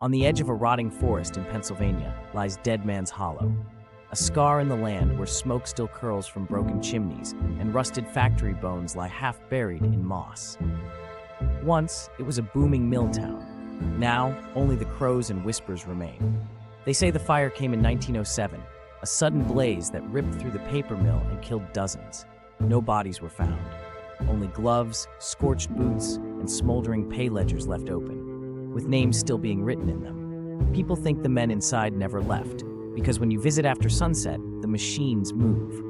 On the edge of a rotting forest in Pennsylvania lies Dead Man's Hollow, a scar in the land where smoke still curls from broken chimneys and rusted factory bones lie half buried in moss. Once, it was a booming mill town. Now, only the crows and whispers remain. They say the fire came in 1907, a sudden blaze that ripped through the paper mill and killed dozens. No bodies were found. Only gloves, scorched boots, and smoldering pay ledgers left open, with names still being written in them. People think the men inside never left, because when you visit after sunset, the machines move.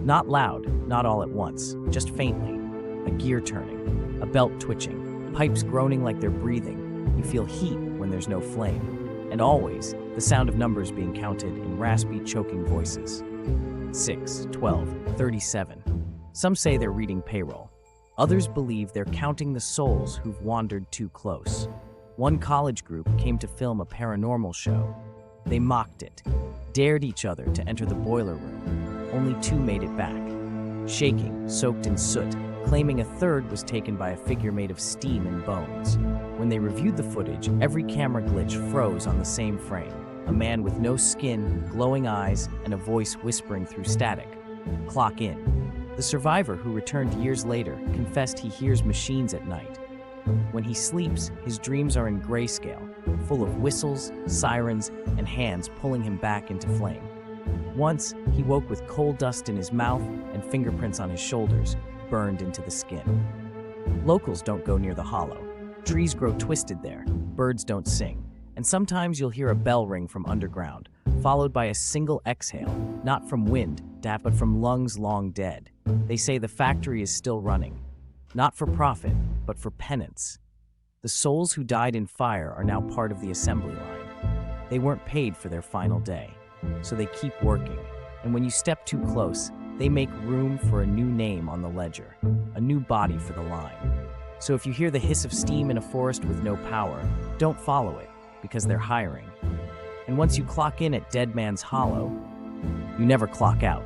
Not loud, not all at once, just faintly. A gear turning, a belt twitching, pipes groaning like they're breathing. You feel heat when there's no flame. And always, the sound of numbers being counted in raspy, choking voices. 6, 12, 37. Some say they're reading payroll. Others believe they're counting the souls who've wandered too close. One college group came to film a paranormal show. They mocked it, dared each other to enter the boiler room. Only 2 made it back, shaking, soaked in soot, claiming a third was taken by a figure made of steam and bones. When they reviewed the footage, every camera glitch froze on the same frame. A man with no skin, glowing eyes, and a voice whispering through static. Clock in. The survivor, who returned years later, confessed he hears machines at night. When he sleeps, his dreams are in grayscale, full of whistles, sirens, and hands pulling him back into flame. Once, he woke with coal dust in his mouth and fingerprints on his shoulders, burned into the skin. Locals don't go near the hollow. Trees grow twisted there, birds don't sing, and sometimes you'll hear a bell ring from underground, followed by a single exhale, not from wind, but from lungs long dead. They say the factory is still running, not for profit, but for penance. The souls who died in fire are now part of the assembly line. They weren't paid for their final day, so they keep working. And when you step too close, they make room for a new name on the ledger, a new body for the line. So if you hear the hiss of steam in a forest with no power, don't follow it, because they're hiring. And once you clock in at Dead Man's Hollow, you never clock out.